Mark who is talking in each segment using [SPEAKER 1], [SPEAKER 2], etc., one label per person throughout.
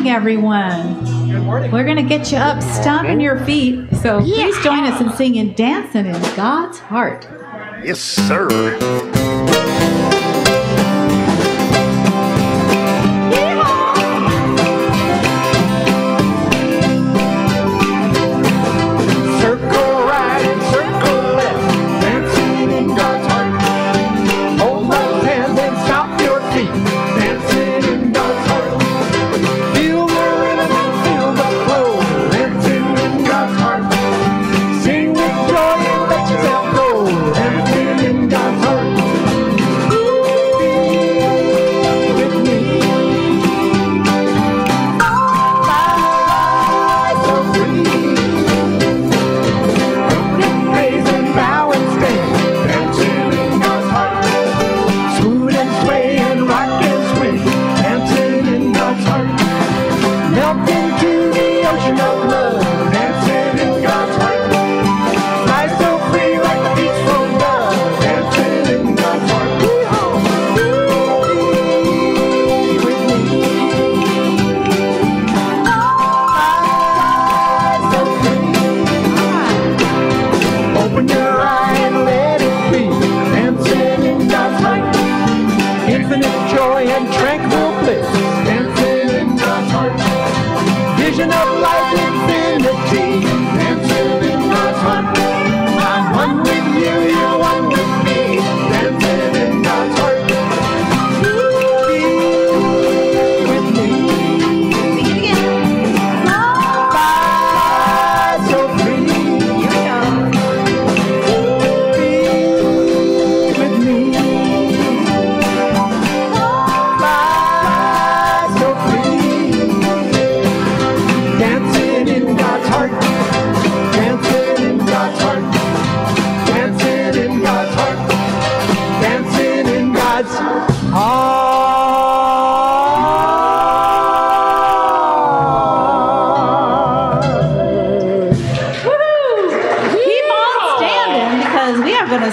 [SPEAKER 1] everyone.
[SPEAKER 2] Good morning.
[SPEAKER 1] We're going to get you up, stomping your feet. So please join us in singing Dancin' in God's Heart.
[SPEAKER 3] Yes, sir.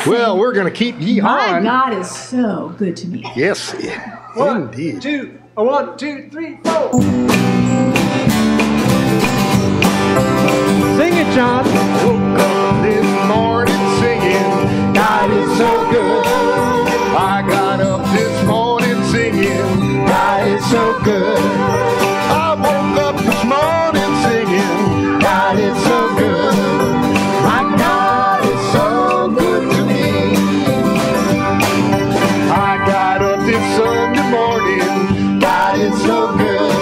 [SPEAKER 1] Well,
[SPEAKER 3] we're going to keep ye
[SPEAKER 1] My
[SPEAKER 3] on.
[SPEAKER 1] God is so good to me.
[SPEAKER 3] Yes, indeed.
[SPEAKER 2] 1, 2, 3, 4. Sing it, John.
[SPEAKER 3] Woke up this morning singing, God is so good. I got up this morning singing, God is so good. I woke up this morning singing, God is so good. My God is so good to me. I got up this Sunday morning, God is so good.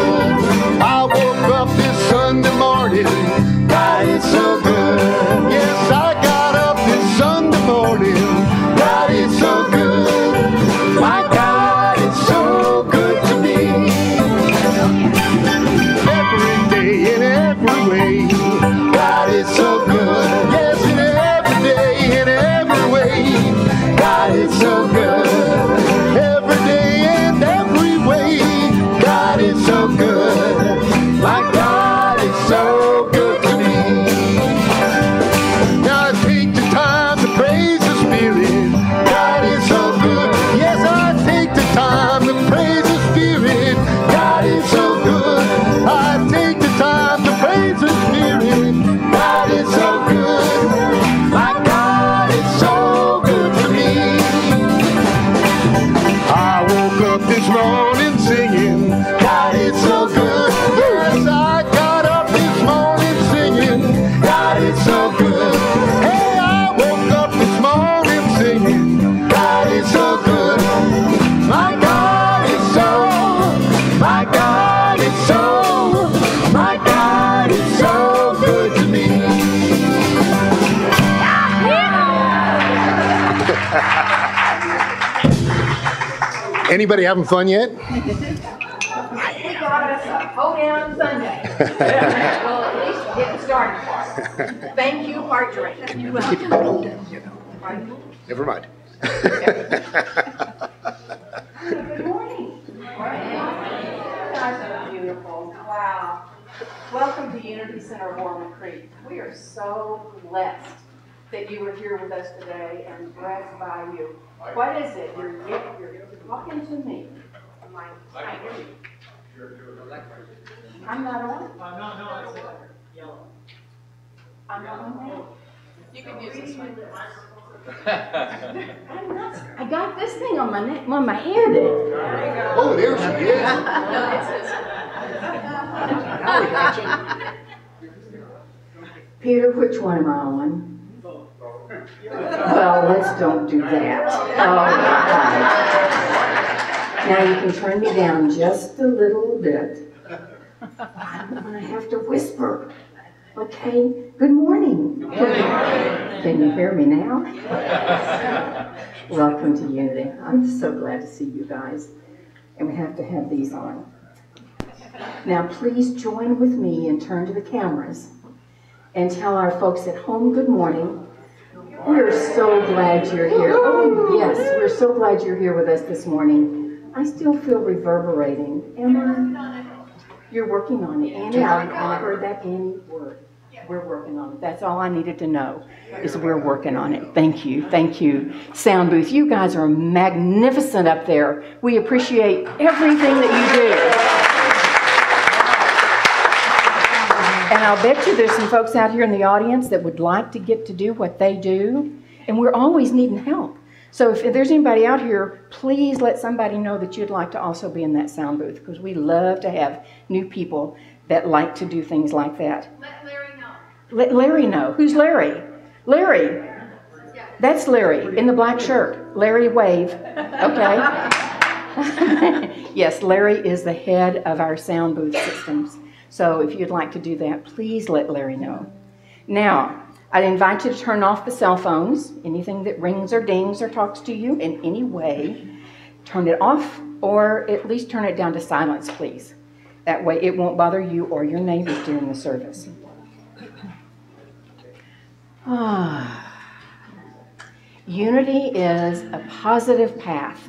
[SPEAKER 3] I woke up this Sunday morning, God is so good. Yes, I got up this Sunday morning, God is so good. My God is so good to me. Every day in every way, God is so good. Yes, in every day in every way, God is so good. Every day in every way, God is so good. My God is so good to me. Now I take the time to praise the Spirit. God is so good. Yes, I take the time to praise the Spirit. God is so good. I take the time to praise the Spirit. God is so good. My God is so good to me. I woke up this morning singing, God is so good. Yes, I got up this morning singing, God is so good. Hey, I woke up this morning singing, God is so good. My God is so, my God is so, my God is so good to me. Anybody having fun yet?
[SPEAKER 4] We got us a hold-down Sunday. Well, at least get the starting part. Thank you, heart drink.
[SPEAKER 3] Never mind.
[SPEAKER 4] Good morning. You guys are beautiful. Wow. Welcome to Unity Center of Warman Creek. We are so blessed that you are here with us today and blessed by you. What is it? You're talking to me. I'm not on it.
[SPEAKER 2] No, it's yellow.
[SPEAKER 4] I'm not on that.
[SPEAKER 5] You can use this one.
[SPEAKER 4] I'm not. I got this thing on my neck, on my head.
[SPEAKER 3] Oh, there she is.
[SPEAKER 5] No, it's this one.
[SPEAKER 4] Oh, we got you. Peter, which one am I on? Well, let's don't do that. Oh, now you can turn me down just a little bit. I'm gonna have to whisper. Okay. Good morning. Good morning. Can you hear me now? Welcome to Unity. I'm so glad to see you guys. And we have to have these on. Now, please join with me and turn to the cameras and tell our folks at home good morning. We're so glad you're here. Oh, yes, we're so glad you're here with us this morning. I still feel reverberating. Emma, you're working on it. Annie, I heard that Annie word. We're working on it. That's all I needed to know, is we're working on it. Thank you. Thank you. Sound booth, you guys are magnificent up there. We appreciate everything that you do. And I'll bet you there's some folks out here in the audience that would like to get to do what they do. And we're always needing help. So if there's anybody out here, please let somebody know that you'd like to also be in that sound booth, because we love to have new people that like to do things like that.
[SPEAKER 5] Let Larry know.
[SPEAKER 4] Let Larry know. Who's Larry? Larry. That's Larry in the black shirt. Larry, wave. Okay. Yes, Larry is the head of our sound booth systems. So if you'd like to do that, please let Larry know. Now, I'd invite you to turn off the cell phones. Anything that rings or dings or talks to you in any way, turn it off, or at least turn it down to silence, please. That way it won't bother you or your neighbors during the service. Unity is a positive path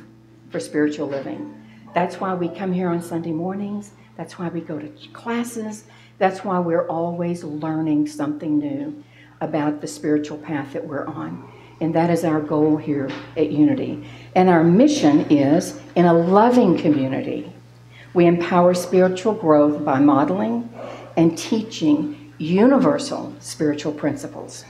[SPEAKER 4] for spiritual living. That's why we come here on Sunday mornings. That's why we go to classes. That's why we're always learning something new about the spiritual path that we're on. And that is our goal here at Unity. And our mission is, in a loving community, we empower spiritual growth by modeling and teaching universal spiritual principles.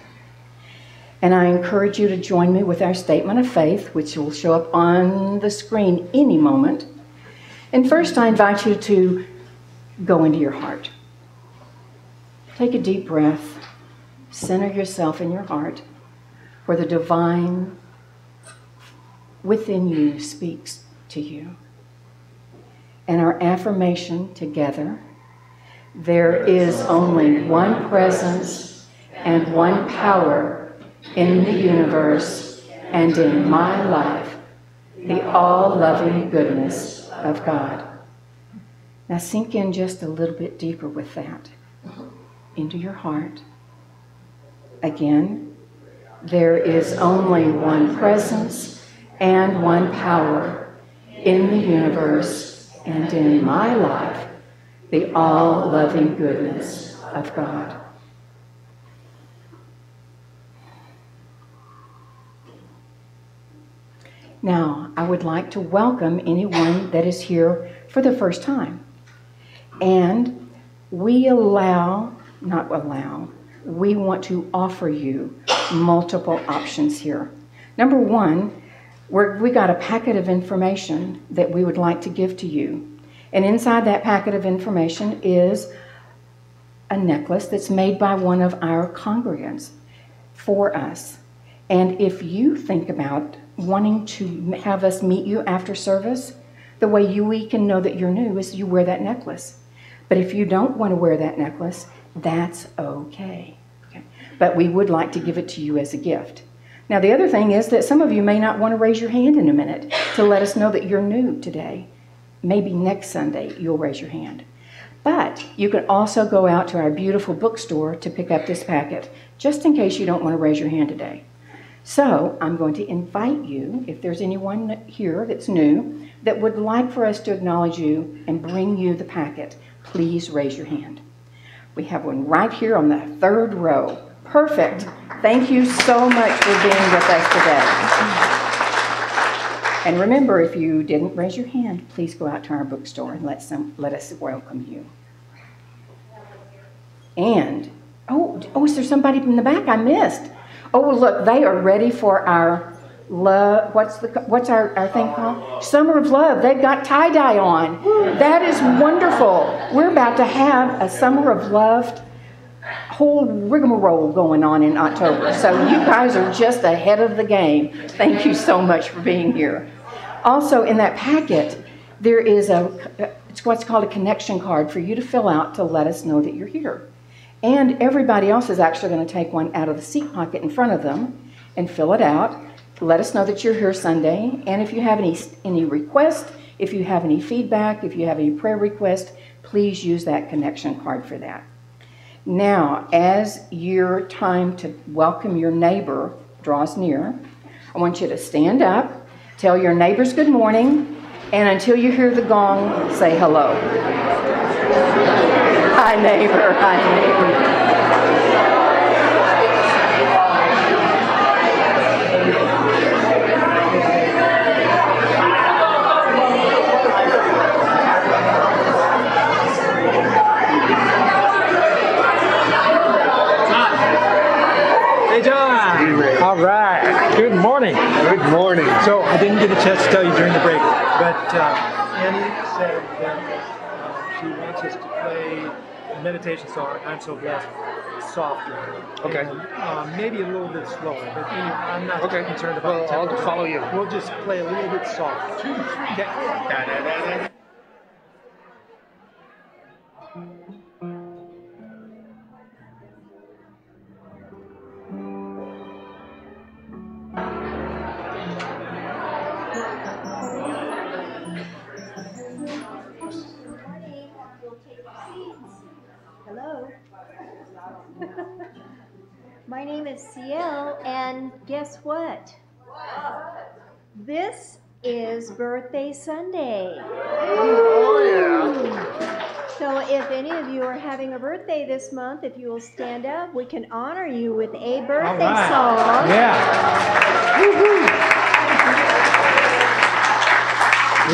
[SPEAKER 4] And I encourage you to join me with our statement of faith, which will show up on the screen any moment. And first, I invite you to go into your heart. Take a deep breath. Center yourself in your heart, where the divine within you speaks to you. And our affirmation together: there is only one presence and one power in the universe and in my life, the all-loving goodness of God. Now sink in just a little bit deeper with that into your heart. Again, there is only one presence and one power in the universe and in my life, the all-loving goodness of God. Now, I would like to welcome anyone that is here for the first time. And we we want to offer you multiple options here. Number one, we got a packet of information that we would like to give to you. And inside that packet of information is a necklace that's made by one of our congregants for us. And if you think about wanting to have us meet you after service, the way we can know that you're new is you wear that necklace. But if you don't want to wear that necklace, that's okay. But we would like to give it to you as a gift. Now, the other thing is that some of you may not want to raise your hand in a minute to let us know that you're new today. Maybe next Sunday you'll raise your hand. But you can also go out to our beautiful bookstore to pick up this packet, just in case you don't want to raise your hand today. So I'm going to invite you, if there's anyone here that's new, that would like for us to acknowledge you and bring you the packet, please raise your hand. We have one right here on the third row. Perfect. Thank you so much for being with us today. And remember, if you didn't raise your hand, please go out to our bookstore and let us welcome you.
[SPEAKER 6] And, is there somebody in the back I missed? Oh, look, they are ready for our love. What's our thing called? Summer of Love. They've got tie-dye on. That is wonderful. We're about to have a Summer of Love whole rigmarole going on in October. So you guys are just ahead of the game. Thank you so much for being here. Also in that packet, there is it's what's called a connection card for you to fill out to let us know that you're here. And everybody else is actually going to take one out of the seat pocket in front of them and fill it out. Let us know that you're here Sunday. And if you have any requests, if you have any feedback, if you have any prayer requests, please use that connection card for that. Now, as your time to welcome your neighbor draws near, I want you to stand up, tell your neighbors good morning, and until you hear the gong, say hello. Hi, neighbor. Hi, neighbor.
[SPEAKER 7] All right. Good morning.
[SPEAKER 3] Good morning.
[SPEAKER 7] So I didn't get a chance to tell you during the break, but Annie said that she wants us to play a meditation song, I'm So Blessed, softer.
[SPEAKER 3] Okay.
[SPEAKER 7] And, maybe a little bit slower, but anyway, I'm not concerned about the tempo.
[SPEAKER 3] I'll follow you.
[SPEAKER 7] We'll just play a little bit soft. 2, 3, okay.
[SPEAKER 8] Hello. My name is CL, and guess what? This is birthday Sunday.
[SPEAKER 3] Oh, yeah.
[SPEAKER 8] So if any of you are having a birthday this month, if you will stand up, we can honor you with a birthday song.
[SPEAKER 7] Yeah.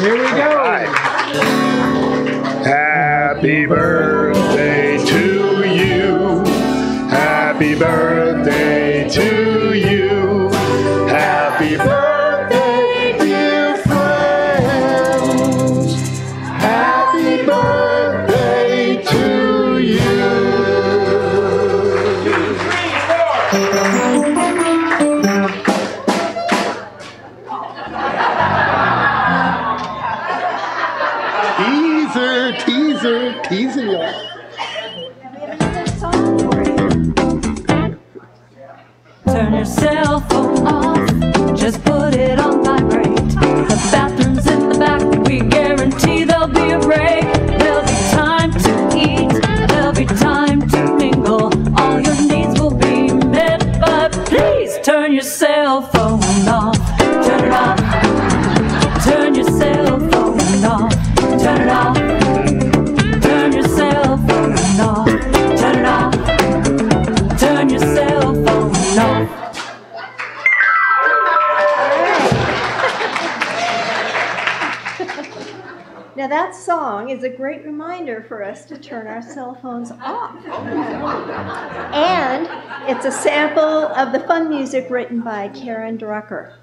[SPEAKER 7] Here we go.
[SPEAKER 3] Happy birthday to you. Happy birthday to you. Happy birthday, dear friends. Happy birthday to you. 2, 3, 4. Teasing y'all.
[SPEAKER 9] Turn your cell phone off, just put it on vibrate. The bathroom's in the back, we guarantee there'll be a break. There'll be time to eat, there'll be time to mingle. All your needs will be met, but please turn your cell phone off. Turn it off. Turn your cell phone off. Turn it off. Turn your cell phone off. Turn it off. Turn your cell phone off.
[SPEAKER 8] Now that song is a great reminder for us to turn our cell phones off. And it's a sample of the fun music written by Karen Drucker.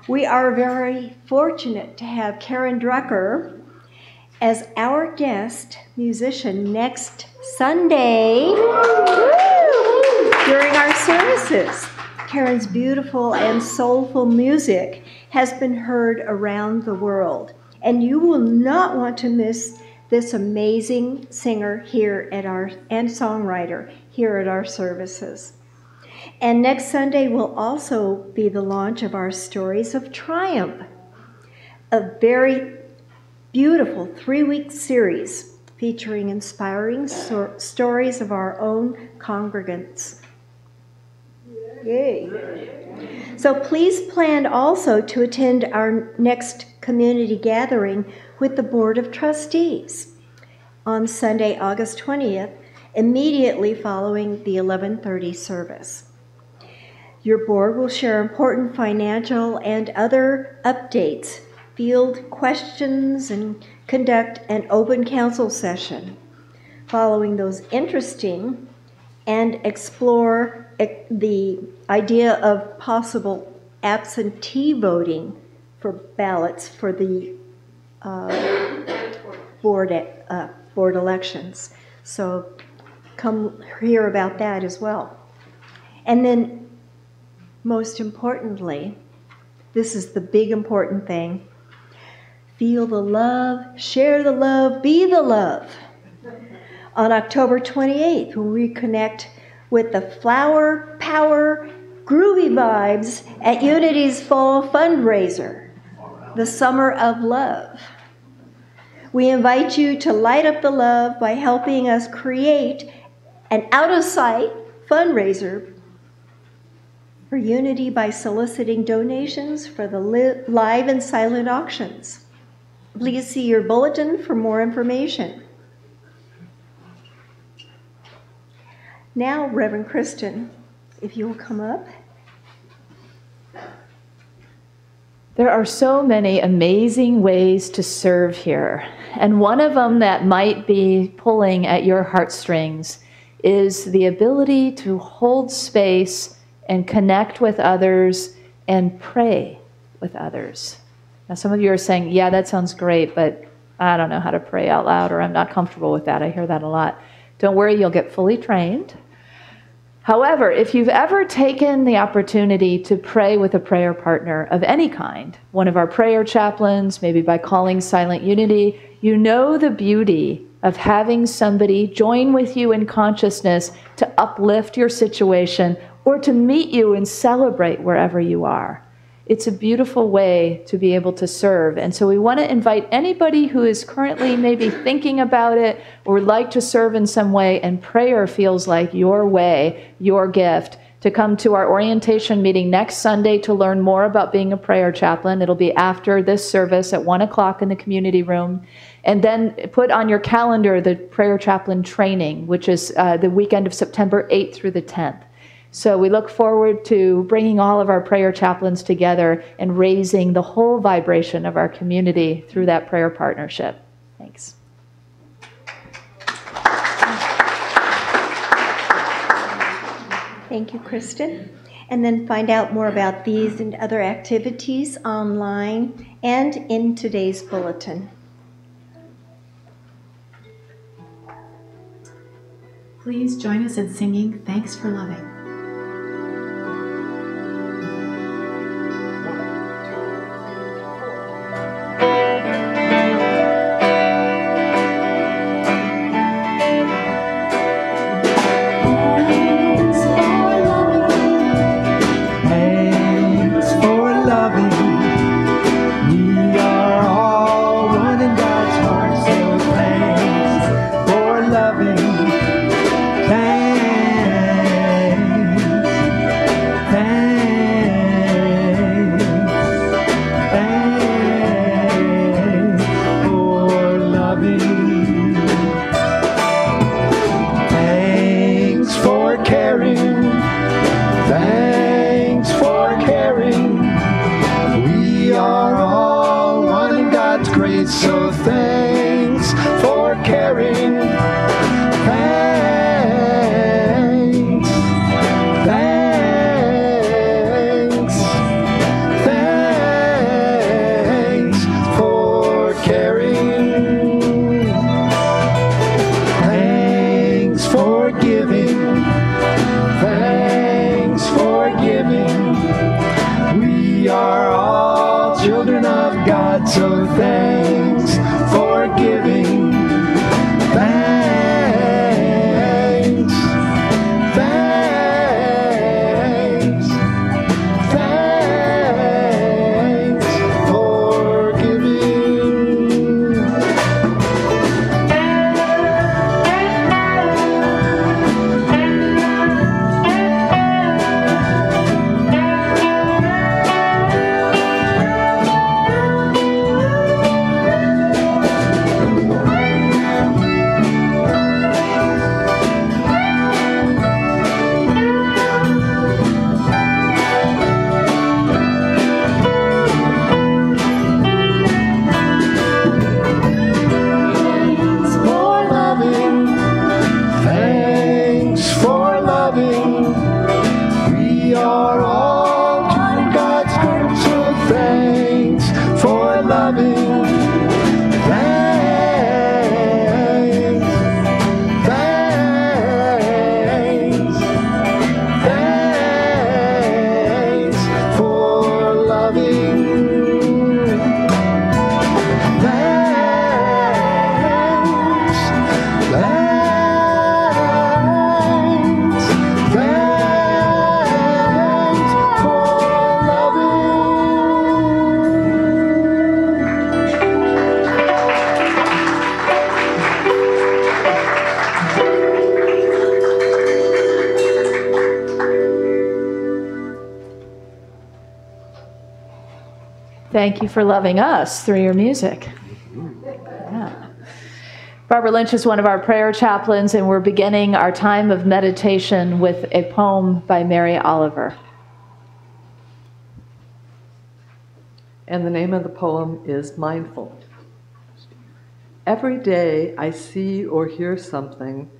[SPEAKER 8] We are very fortunate to have Karen Drucker as our guest musician next Sunday during our services. Karen's beautiful and soulful music has been heard around the world, and you will not want to miss this amazing singer here at and songwriter here at our services. And next Sunday will also be the launch of our Stories of Triumph, a very beautiful 3-week series featuring inspiring stories of our own congregants. Yay! So please plan also to attend our next community gathering with the Board of Trustees on Sunday, August 20th, immediately following the 11:30 service. Your board will share important financial and other updates, field questions, and conduct an open council session. following those interesting and explore the idea of possible absentee voting for ballots for the board elections. So come hear about that as well. And then, most importantly, this is the big important thing: feel the love, share the love, be the love. On October 28th, when we connect with the Flower Power Groovy Vibes at Unity's fall fundraiser, the Summer of Love. We invite you to light up the love by helping us create an out-of-sight fundraiser for Unity by soliciting donations for the live and silent auctions. Please see your bulletin for more information. Now, Reverend Kristen, if you will come up.
[SPEAKER 10] There are so many amazing ways to serve here. And one of them that might be pulling at your heartstrings is the ability to hold space and connect with others and pray with others. Now, some of you are saying, yeah, that sounds great, but I don't know how to pray out loud, or I'm not comfortable with that. I hear that a lot. Don't worry, you'll get fully trained. However, if you've ever taken the opportunity to pray with a prayer partner of any kind, one of our prayer chaplains, maybe by calling Silent Unity, you know the beauty of having somebody join with you in consciousness to uplift your situation or to meet you and celebrate wherever you are. It's a beautiful way to be able to serve. And so we want to invite anybody who is currently maybe thinking about it or would like to serve in some way, and prayer feels like your way, your gift, to come to our orientation meeting next Sunday to learn more about being a prayer chaplain. It'll be after this service at 1 o'clock in the community room. And then put on your calendar the prayer chaplain training, which is the weekend of September 8th through the 10th. So we look forward to bringing all of our prayer chaplains together and raising the whole vibration of our community through that prayer partnership. Thanks.
[SPEAKER 8] Thank you, Kristen. And then find out more about these and other activities online and in today's bulletin.
[SPEAKER 1] Please join us in singing Thanks for Loving.
[SPEAKER 10] Thank you for loving us through your music. Yeah. Barbara Lynch is one of our prayer chaplains, and we're beginning our time of meditation with a poem by Mary Oliver.
[SPEAKER 11] And the name of the poem is Mindful. Every day I see or hear something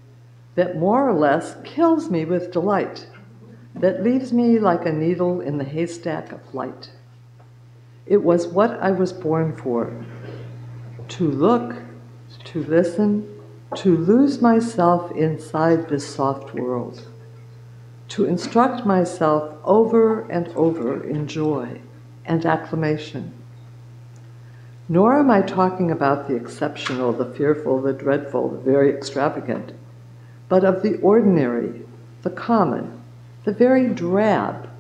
[SPEAKER 11] that more or less kills me with delight, that leaves me like a needle in the haystack of light. It was what I was born for, to look, to listen, to lose myself inside this soft world, to instruct myself over and over in joy and acclamation. Nor am I talking about the exceptional, the fearful, the dreadful, the very extravagant, but of the ordinary, the common, the very drab,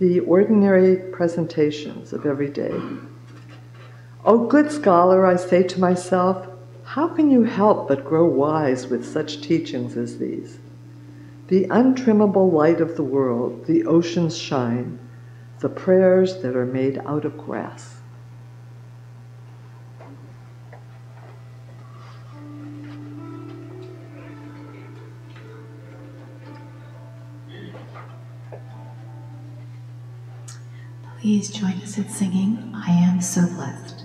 [SPEAKER 11] the ordinary presentations of every day. Oh, good scholar, I say to myself, how can you help but grow wise with such teachings as these? The untrimmable light of the world, the ocean's shine, the prayers that are made out of grass.
[SPEAKER 1] Please join us in singing, I Am So Blessed.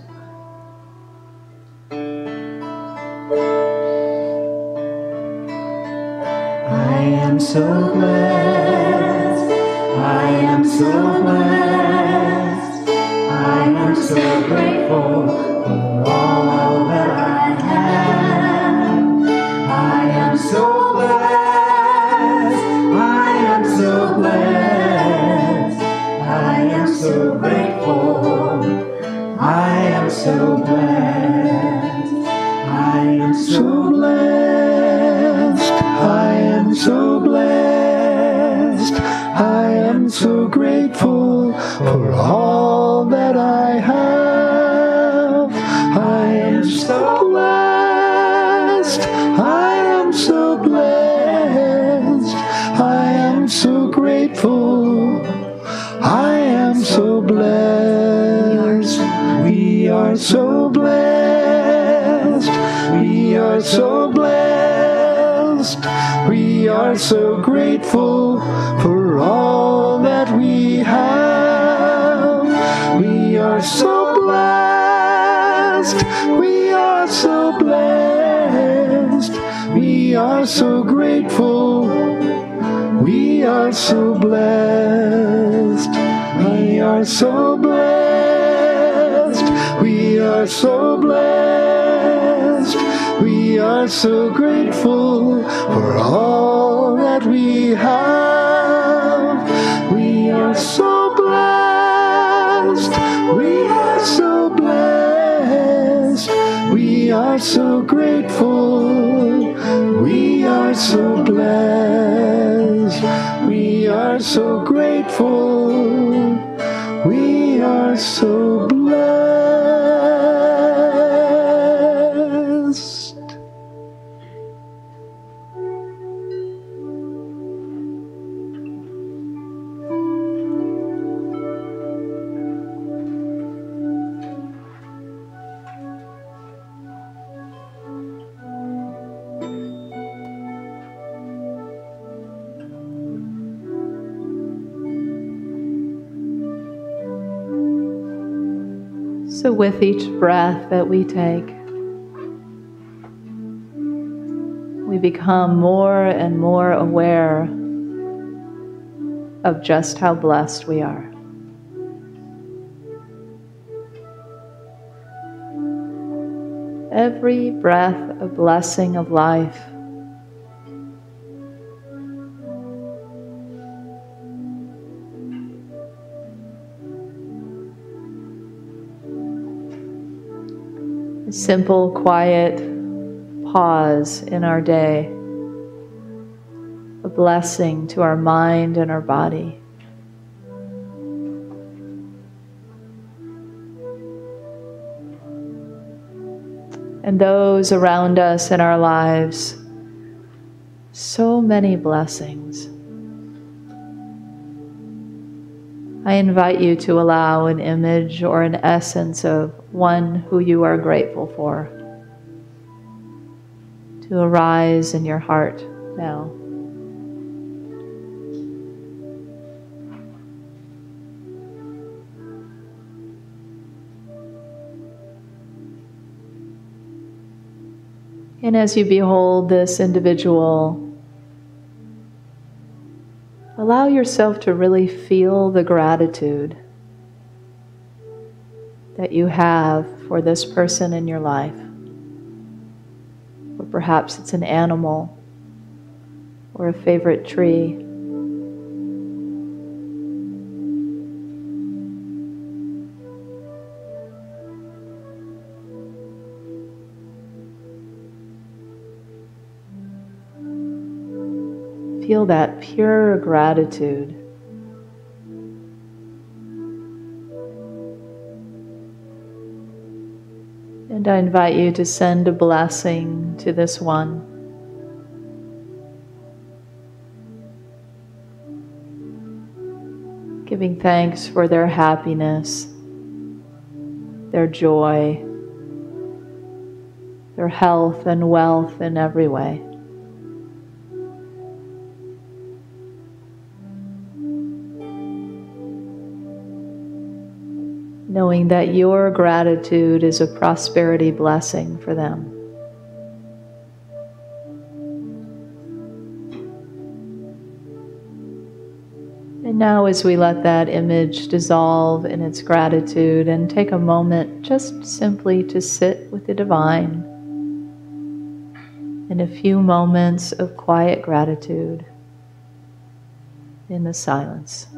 [SPEAKER 9] I am so blessed, I am so blessed, I am so grateful for all that I have. I am so blessed, I am so blessed, I am so grateful, I am so blessed, I am so blessed, I am so blessed, I am so grateful for all that I have. I am so blessed, I am so blessed, I am so grateful, I am so blessed. We are so blessed, we are so blessed, we are so grateful for all that we have. We are so blessed, we are so blessed, we are so grateful, we are so blessed. We are so blessed, we are so blessed, we are so grateful for all that we have. We are so blessed, we are so blessed, we are so grateful, we are so blessed, we are so grateful, we are so blessed.
[SPEAKER 10] So with each breath that we take, we become more and more aware of just how blessed we are. Every breath a blessing of life. A simple, quiet pause in our day. A blessing to our mind and our body. And those around us in our lives, so many blessings. I invite you to allow an image or an essence of one who you are grateful for to arise in your heart now. And as you behold this individual, allow yourself to really feel the gratitude that you have for this person in your life. Or perhaps it's an animal or a favorite tree. Feel that pure gratitude. And I invite you to send a blessing to this one. Giving thanks for their happiness, their joy, their health and wealth in every way. Knowing that your gratitude is a prosperity blessing for them. And now as we let that image dissolve in its gratitude and take a moment just simply to sit with the divine in a few moments of quiet gratitude in the silence.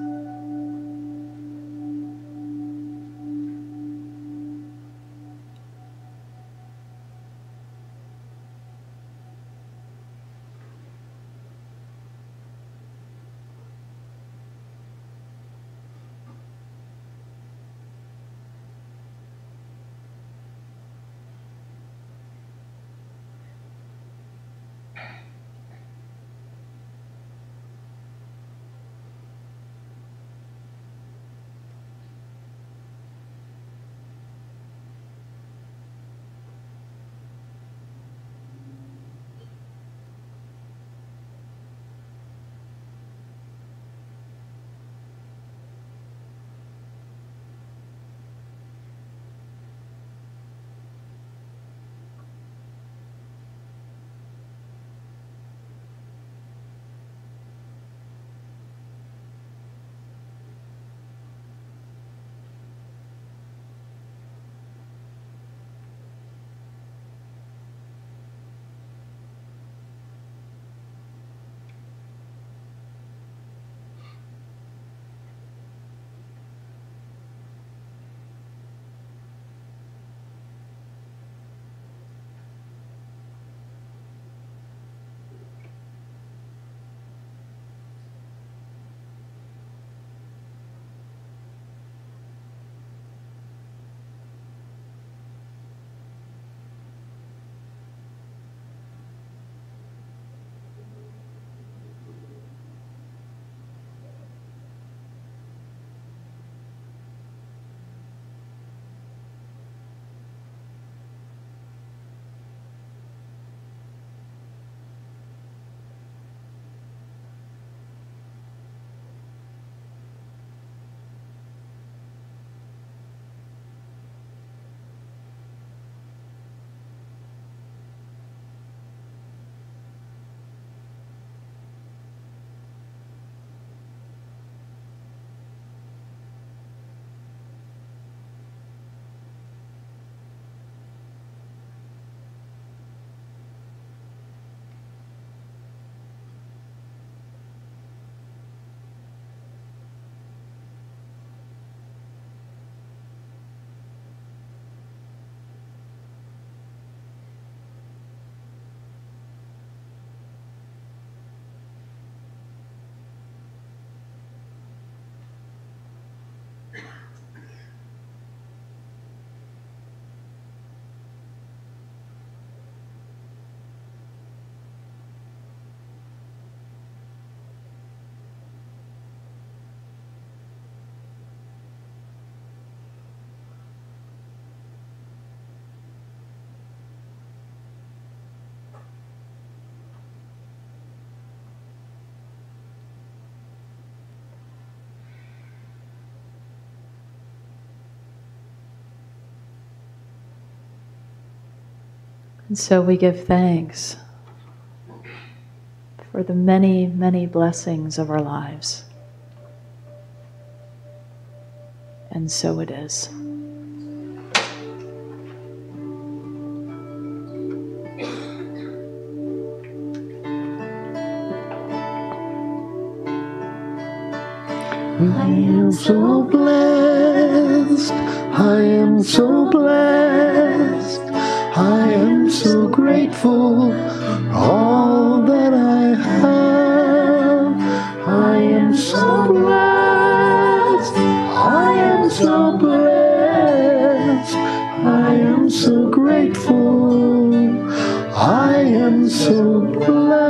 [SPEAKER 10] And so we give thanks for the many, many blessings of our lives. And so it is.
[SPEAKER 3] I am so blessed, I am so blessed, I am so grateful for all that I have. I am so blessed, I am so blessed, I am so grateful, I am so blessed.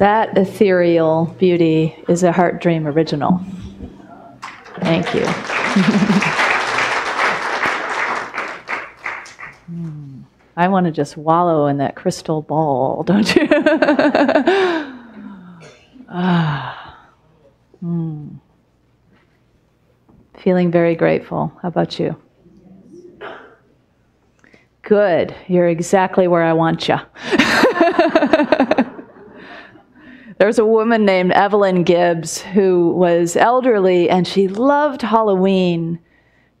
[SPEAKER 10] That ethereal beauty is a Heart Dream original. Thank you. I want to just wallow in that crystal ball, don't you? Feeling very grateful. How about you? Good. You're exactly where I want you. There's a woman named Evelyn Gibbs who was elderly and she loved Halloween.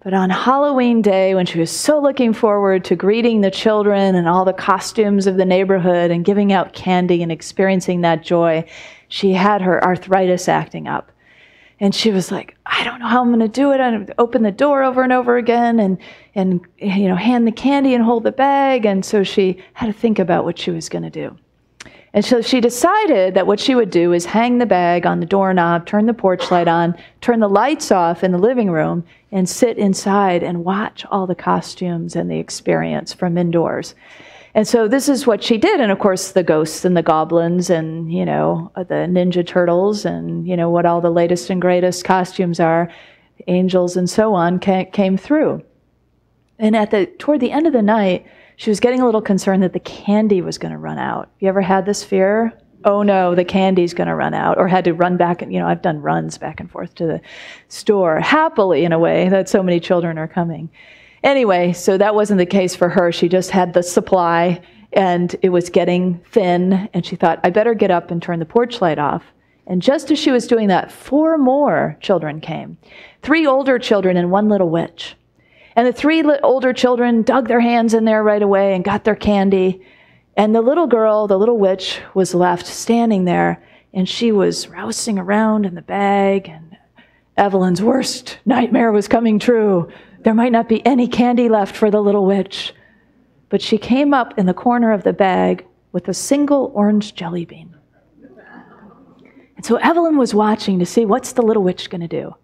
[SPEAKER 10] But on Halloween Day, when she was so looking forward to greeting the children and all the costumes of the neighborhood and giving out candy and experiencing that joy, she had her arthritis acting up. And she was like, I don't know how I'm going to do it. I open the door over and over again and hand the candy and hold the bag. And so she had to think about what she was going to do. And so she decided that what she would do is hang the bag on the doorknob, turn the porch light on, turn the lights off in the living room, and sit inside and watch all the costumes and the experience from indoors. And so this is what she did. And of course, the ghosts and the goblins and, the Ninja Turtles and, what all the latest and greatest costumes are, angels and so on, came through. And toward the end of the night, she was getting a little concerned that the candy was going to run out. You ever had this fear? Oh no, the candy's going to run out, or had to run back. I've done runs back and forth to the store, happily in a way that so many children are coming. Anyway, so that wasn't the case for her. She just had the supply and it was getting thin. And she thought, I better get up and turn the porch light off. And just as she was doing that, 4 more children came. 3 older children and 1 little witch. And the 3 older children dug their hands in there right away and got their candy. And the little girl, the little witch, was left standing there. And she was rousing around in the bag. And Evelyn's worst nightmare was coming true. There might not be any candy left for the little witch. But she came up in the corner of the bag with a single orange jelly bean. And so Evelyn was watching to see what's the little witch going to do.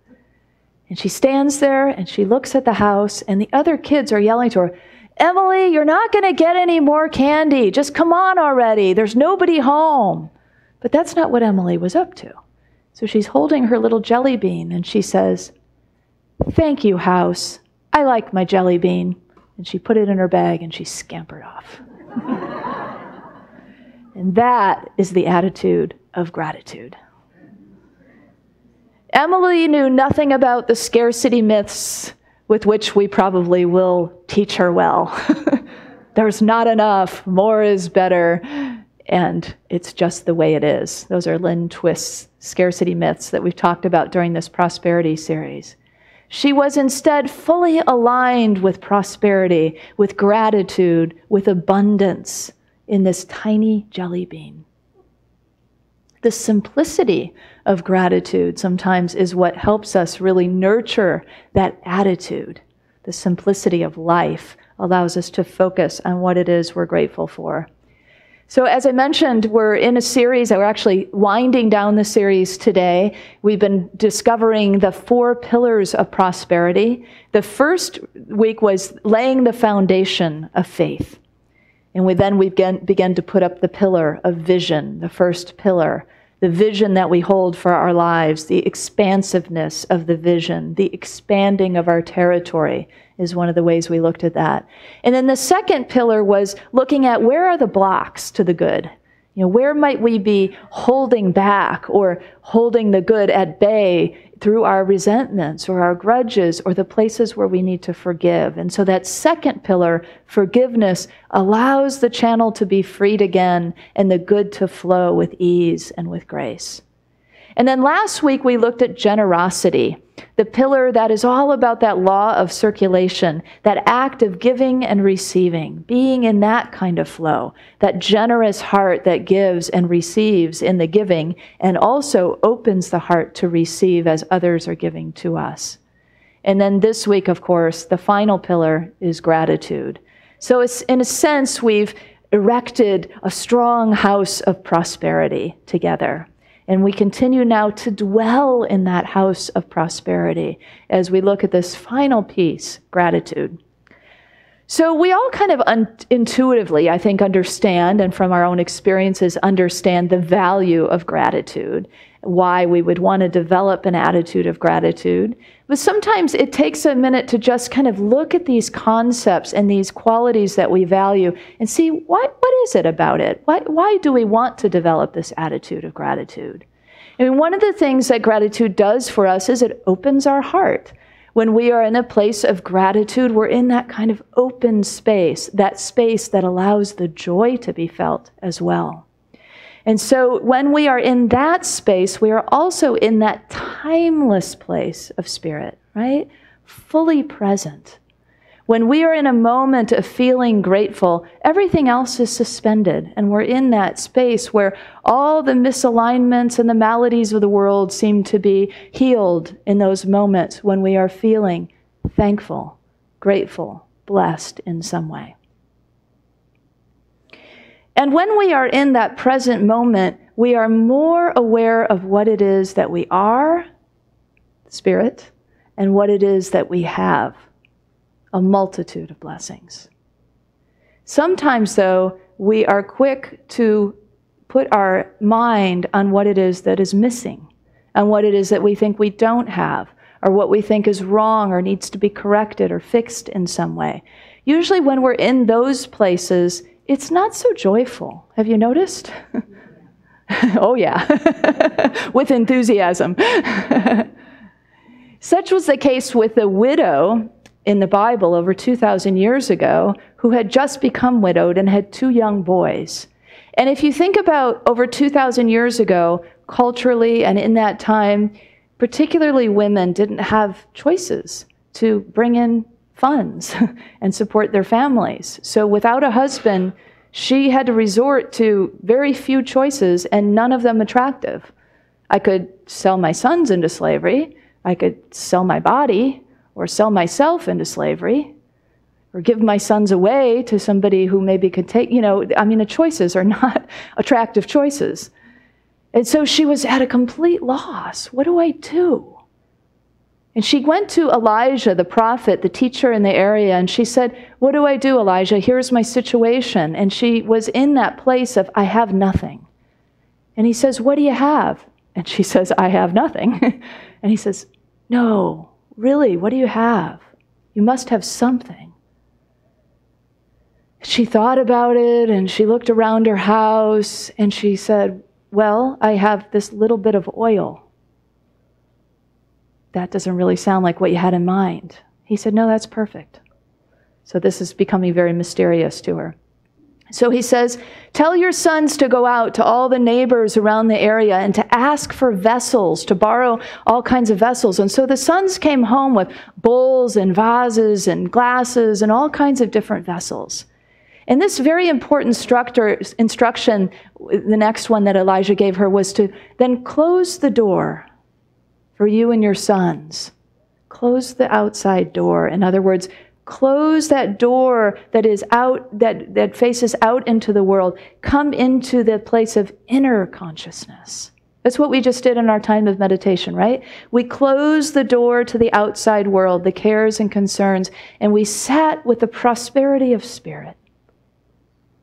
[SPEAKER 10] And she stands there and she looks at the house and the other kids are yelling to her, Emily, you're not going to get any more candy. Just come on already. There's nobody home. But that's not what Emily was up to. So she's holding her little jelly bean and she says, thank you, house. I like my jelly bean. And she put it in her bag and she scampered off. And that is the attitude of gratitude. Emily knew nothing about the scarcity myths with which we probably will teach her well. There's not enough, more is better, and it's just the way it is. Those are Lynn Twist's scarcity myths that we've talked about during this prosperity series. She was instead fully aligned with prosperity, with gratitude, with abundance in this tiny jelly bean. The simplicity of gratitude sometimes is what helps us really nurture that attitude. The simplicity of life allows us to focus on what it is we're grateful for. So as I mentioned, we're in a series, we're actually winding down the series today. We've been discovering the 4 pillars of prosperity. The first week was laying the foundation of faith. And we began to put up the pillar of vision, the first pillar, the vision that we hold for our lives, the expansiveness of the vision, the expanding of our territory is one of the ways we looked at that. And then the second pillar was looking at where are the blocks to the good? Where might we be holding back or holding the good at bay through our resentments or our grudges or the places where we need to forgive. And so that second pillar, forgiveness, allows the channel to be freed again and the good to flow with ease and with grace. And then last week we looked at generosity, the pillar that is all about that law of circulation, that act of giving and receiving, being in that kind of flow, that generous heart that gives and receives in the giving and also opens the heart to receive as others are giving to us. And then this week, of course, the final pillar is gratitude. So it's, in a sense, we've erected a strong house of prosperity together. And we continue now to dwell in that house of prosperity as we look at this final piece, gratitude. So we all kind of intuitively, I think, understand, and from our own experiences, understand the value of gratitude, why we would want to develop an attitude of gratitude. But sometimes it takes a minute to just kind of look at these concepts and these qualities that we value and see what is it about it? Why do we want to develop this attitude of gratitude? I mean, one of the things that gratitude does for us is it opens our heart. When we are in a place of gratitude, we're in that kind of open space that allows the joy to be felt as well. And so when we are in that space, we are also in that timeless place of spirit, right? Fully present. When we are in a moment of feeling grateful, everything else is suspended, and we're in that space where all the misalignments and the maladies of the world seem to be healed in those moments when we are feeling thankful, grateful, blessed in some way. And when we are in that present moment, we are more aware of what it is that we are, spirit, and what it is that we have, a multitude of blessings. Sometimes, though, we are quick to put our mind on what it is that is missing, and what it is that we think we don't have, or what we think is wrong or needs to be corrected or fixed in some way. Usually when we're in those places, it's not so joyful. Have you noticed? Oh yeah, with enthusiasm. Such was the case with the widow in the Bible over 2,000 years ago who had just become widowed and had 2 young boys. And if you think about over 2,000 years ago, culturally and in that time, particularly women didn't have choices to bring in funds and support their families. So without a husband, she had to resort to very few choices and none of them attractive. I could sell my sons into slavery, I could sell my body, or sell myself into slavery, or give my sons away to somebody who maybe could take, the choices are not attractive choices. And so she was at a complete loss. What do I do? And she went to Elijah, the prophet, the teacher in the area, and she said, "What do I do, Elijah? Here's my situation." And she was in that place of, "I have nothing." And he says, "What do you have?" And she says, "I have nothing." And he says, "No, really, what do you have? You must have something." She thought about it, and she looked around her house, and she said, "Well, I have this little bit of oil." "That doesn't really sound like what you had in mind." He said, "No, that's perfect." So this is becoming very mysterious to her. So he says, "Tell your sons to go out to all the neighbors around the area and to ask for vessels, to borrow all kinds of vessels." And so the sons came home with bowls and vases and glasses and all kinds of different vessels. And this very important instruction, the next one that Elijah gave her, was to then close the door for you and your sons. Close the outside door. In other words, close that door that is out, that faces out into the world. Come into the place of inner consciousness. That's what we just did in our time of meditation, right? We closed the door to the outside world, the cares and concerns, and we sat with the prosperity of spirit,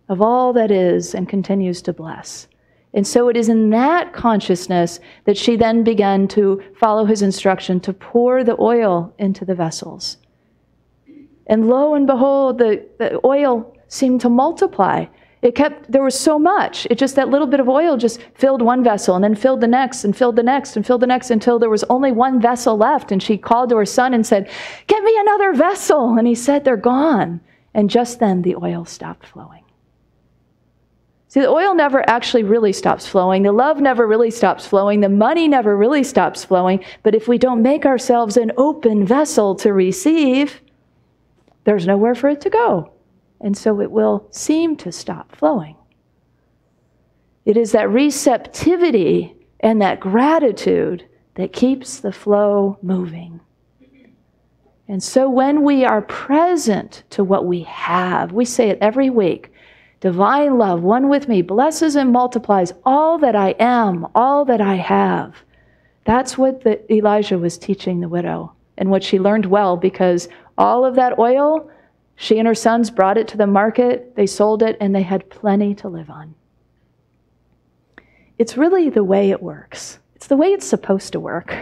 [SPEAKER 10] of all that is and continues to bless. And so it is in that consciousness that she then began to follow his instruction to pour the oil into the vessels. And lo and behold, the oil seemed to multiply. There was so much. That little bit of oil just filled one vessel and then filled the next and filled the next and filled the next until there was only one vessel left. And she called to her son and said, "Get me another vessel." And he said, "They're gone." And just then the oil stopped flowing. See, the oil never actually really stops flowing. The love never really stops flowing. The money never really stops flowing. But if we don't make ourselves an open vessel to receive, there's nowhere for it to go. And so it will seem to stop flowing. It is that receptivity and that gratitude that keeps the flow moving. And so when we are present to what we have, we say it every week, divine love, one with me, blesses and multiplies all that I am, all that I have. That's what Elijah was teaching the widow, and what she learned well, because all of that oil She and her sons brought it to the market, they sold it, and they had plenty to live on. It's really the way it works. It's the way it's supposed to work.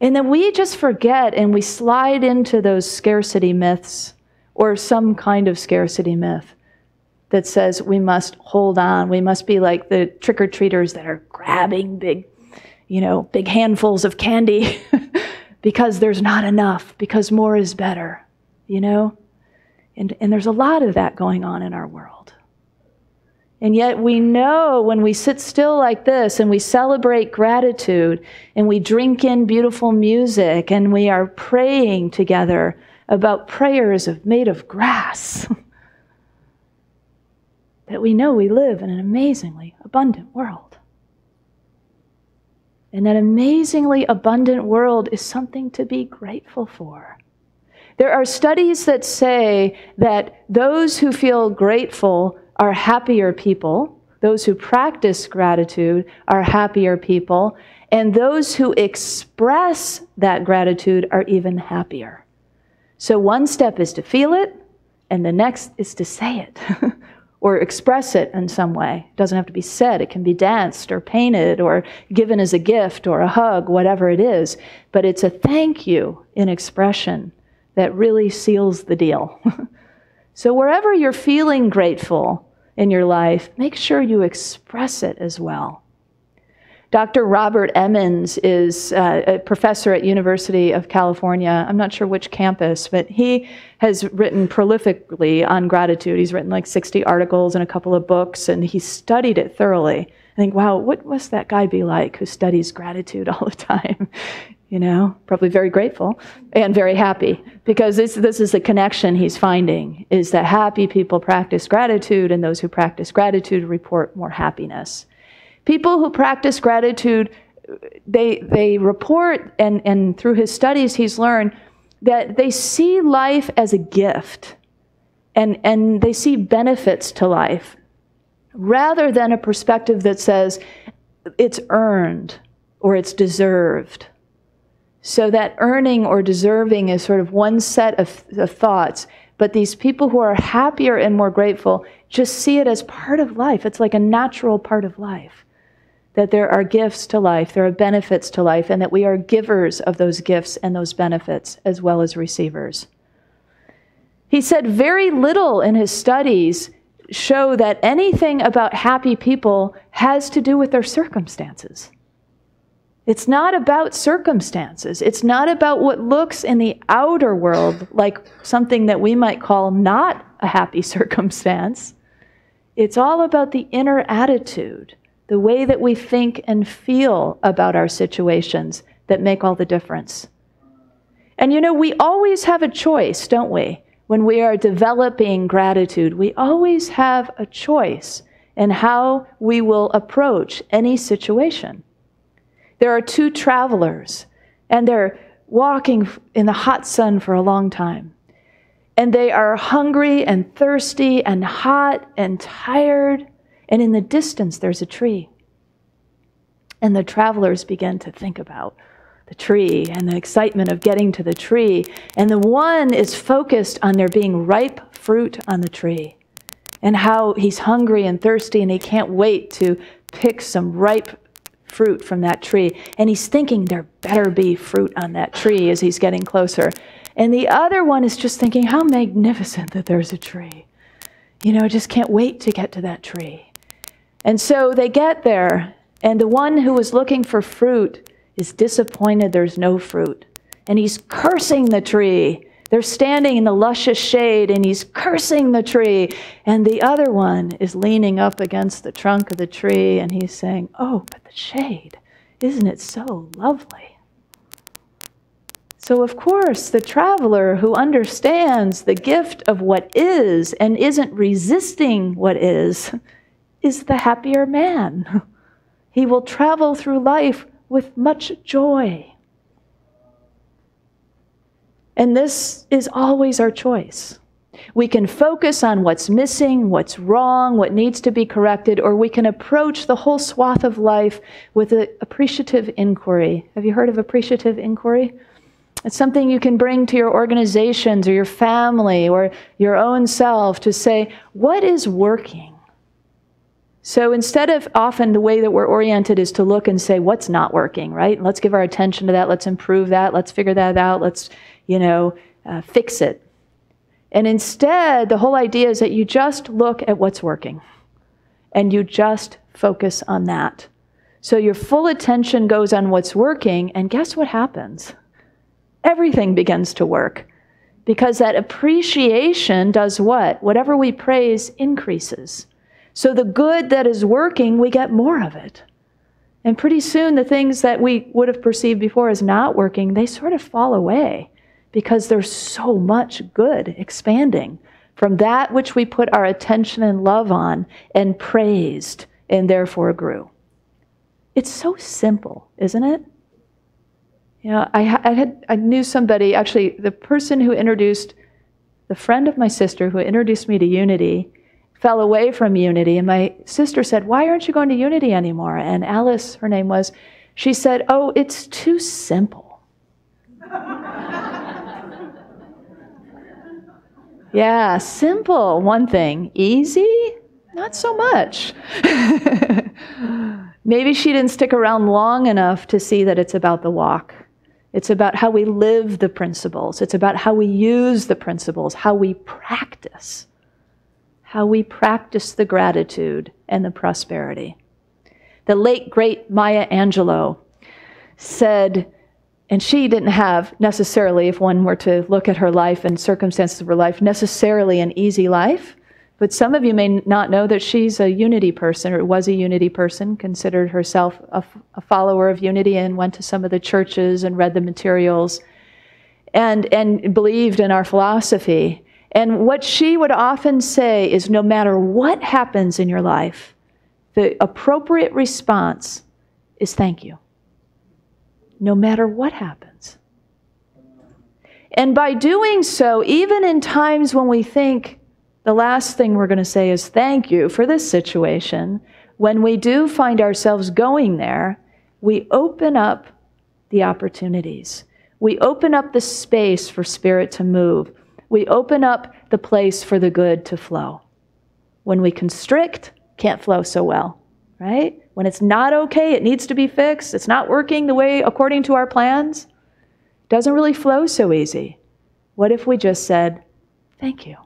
[SPEAKER 10] And then we just forget and we slide into those scarcity myths or some kind of scarcity myth that says we must hold on. We must be like the trick-or-treaters that are grabbing big handfuls of candy because there's not enough, because more is better, And there's a lot of that going on in our world. And yet we know when we sit still like this and we celebrate gratitude and we drink in beautiful music and we are praying together about prayers made of grass, that we know we live in an amazingly abundant world. And that amazingly abundant world is something to be grateful for. There are studies that say that those who feel grateful are happier people, those who practice gratitude are happier people, and those who express that gratitude are even happier. So one step is to feel it, and the next is to say it, or express it in some way. It doesn't have to be said. It can be danced or painted or given as a gift or a hug, whatever it is. But it's a thank you in expression that really seals the deal. So wherever you're feeling grateful in your life, make sure you express it as well. Dr. Robert Emmons is a professor at University of California. I'm not sure which campus, but he has written prolifically on gratitude. He's written like 60 articles and a couple of books, and he studied it thoroughly. I think, wow, what must that guy be like who studies gratitude all the time? Probably very grateful and very happy, because this is the connection he's finding, is that happy people practice gratitude, and those who practice gratitude report more happiness. People who practice gratitude, they report, and through his studies he's learned, that they see life as a gift, and they see benefits to life, rather than a perspective that says it's earned or it's deserved. So that earning or deserving is sort of one set of thoughts, but these people who are happier and more grateful just see it as part of life. It's like a natural part of life. That there are gifts to life, there are benefits to life, and that we are givers of those gifts and those benefits as well as receivers. He said very little in his studies show that anything about happy people has to do with their circumstances. It's not about circumstances. It's not about what looks in the outer world like something that we might call not a happy circumstance. It's all about the inner attitude, the way that we think and feel about our situations that make all the difference. And we always have a choice, don't we? When we are developing gratitude, we always have a choice in how we will approach any situation. There are two travelers, and they're walking in the hot sun for a long time. And they are hungry and thirsty and hot and tired. And in the distance, there's a tree. And the travelers begin to think about the tree and the excitement of getting to the tree. And the one is focused on there being ripe fruit on the tree, and how he's hungry and thirsty and he can't wait to pick some ripe fruit from that tree. And he's thinking there better be fruit on that tree as he's getting closer. And the other one is just thinking, how magnificent that there's a tree. I just can't wait to get to that tree. And so they get there, and the one who was looking for fruit is disappointed there's no fruit. And he's cursing the tree. They're standing in the luscious shade, and he's cursing the tree. And the other one is leaning up against the trunk of the tree, and he's saying, oh, but the shade, isn't it so lovely? So, of course, the traveler who understands the gift of what is and isn't resisting what is the happier man. He will travel through life with much joy. And this is always our choice. We can focus on what's missing, what's wrong, what needs to be corrected, or we can approach the whole swath of life with an appreciative inquiry. Have you heard of appreciative inquiry? It's something you can bring to your organizations or your family or your own self to say, what is working? So instead of often the way that we're oriented is to look and say, what's not working, right? Let's give our attention to that. Let's improve that. Let's figure that out. Let's, fix it. And instead, the whole idea is that you just look at what's working and you just focus on that. So your full attention goes on what's working, and guess what happens? Everything begins to work, because that appreciation does what? Whatever we praise increases. So the good that is working, we get more of it. And pretty soon the things that we would have perceived before as not working, they sort of fall away, because there's so much good expanding from that which we put our attention and love on and praised and therefore grew. It's so simple, isn't it? I knew somebody, actually, the friend of my sister who introduced me to Unity fell away from Unity, and my sister said, why aren't you going to Unity anymore? And Alice, her name was, she said, oh, it's too simple. Yeah, simple, one thing. Easy? Not so much. Maybe she didn't stick around long enough to see that it's about the walk. It's about how we live the principles. It's about how we use the principles, how we practice the gratitude and the prosperity. The late, great Maya Angelou said, and she didn't have necessarily, if one were to look at her life and circumstances of her life, necessarily an easy life. But some of you may not know that she's a Unity person, or was a Unity person, considered herself a follower of Unity, and went to some of the churches and read the materials and believed in our philosophy. And what she would often say is, no matter what happens in your life, the appropriate response is thank you. No matter what happens. And by doing so, even in times when we think the last thing we're going to say is thank you for this situation, when we do find ourselves going there, we open up the opportunities. We open up the space for spirit to move. We open up the place for the good to flow. When we constrict, can't flow so well, right? When it's not okay, it needs to be fixed, it's not working the way according to our plans, it doesn't really flow so easy. What if we just said, thank you?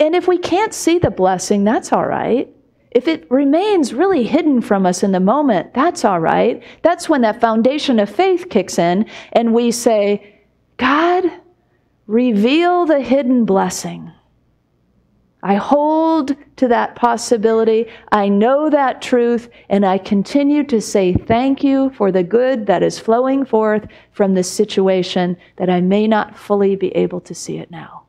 [SPEAKER 10] And if we can't see the blessing, that's all right. If it remains really hidden from us in the moment, that's all right. That's when that foundation of faith kicks in and we say, God, reveal the hidden blessing. I hold to that possibility. I know that truth, and I continue to say thank you for the good that is flowing forth from this situation that I may not fully be able to see it now.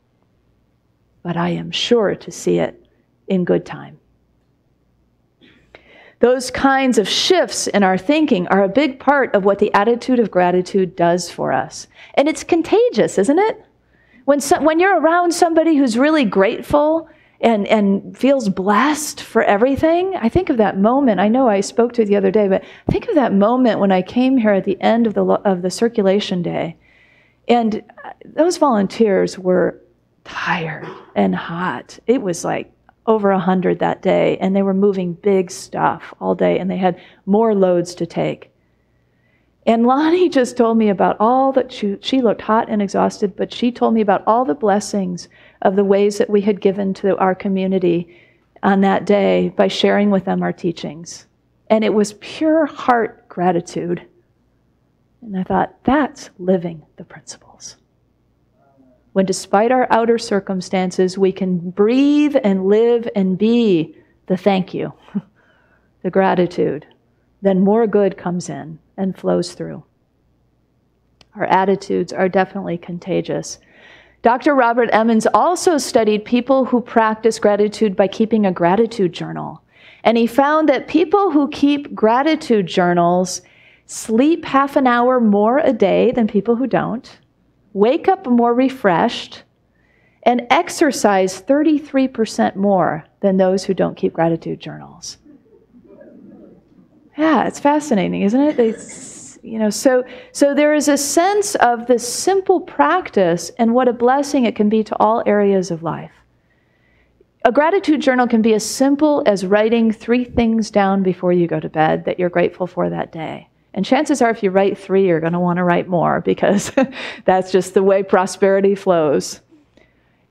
[SPEAKER 10] But I am sure to see it in good time. Those kinds of shifts in our thinking are a big part of what the attitude of gratitude does for us. And it's contagious, isn't it? When you're around somebody who's really grateful and feels blessed for everything, I think of that moment. I know I spoke to it the other day, but think of that moment when I came here at the end of the circulation day. And those volunteers were tired and hot. It was like over 100 that day, and they were moving big stuff all day, and they had more loads to take. And Lonnie just told me about all that she looked hot and exhausted, but she told me about all the blessings of the ways that we had given to our community on that day by sharing with them our teachings. And it was pure heart gratitude. And I thought, that's living the principles. When despite our outer circumstances, we can breathe and live and be the thank you, the gratitude, then more good comes in and flows through. Our attitudes are definitely contagious. Dr. Robert Emmons also studied people who practice gratitude by keeping a gratitude journal. And he found that people who keep gratitude journals sleep half an hour more a day than people who don't, wake up more refreshed, and exercise 33% more than those who don't keep gratitude journals. Yeah, it's fascinating, isn't it? So there is a sense of this simple practice and what a blessing it can be to all areas of life. A gratitude journal can be as simple as writing 3 things down before you go to bed that you're grateful for that day. And chances are if you write 3, you're going to want to write more because that's just the way prosperity flows.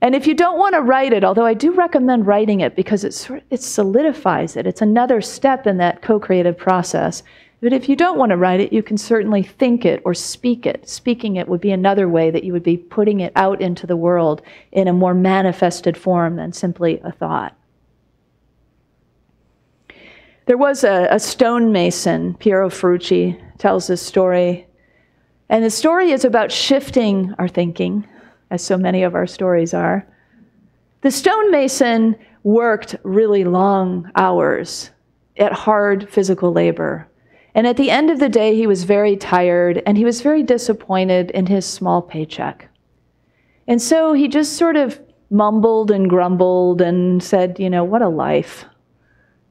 [SPEAKER 10] And if you don't want to write it, although I do recommend writing it because it solidifies it. It's another step in that co-creative process. But if you don't want to write it, you can certainly think it or speak it. Speaking it would be another way that you would be putting it out into the world in a more manifested form than simply a thought. There was a stonemason, Piero Ferrucci tells this story. And the story is about shifting our thinking, as so many of our stories are. The stonemason worked really long hours at hard physical labor. And at the end of the day, he was very tired and he was very disappointed in his small paycheck. And so he just sort of mumbled and grumbled and said, what a life.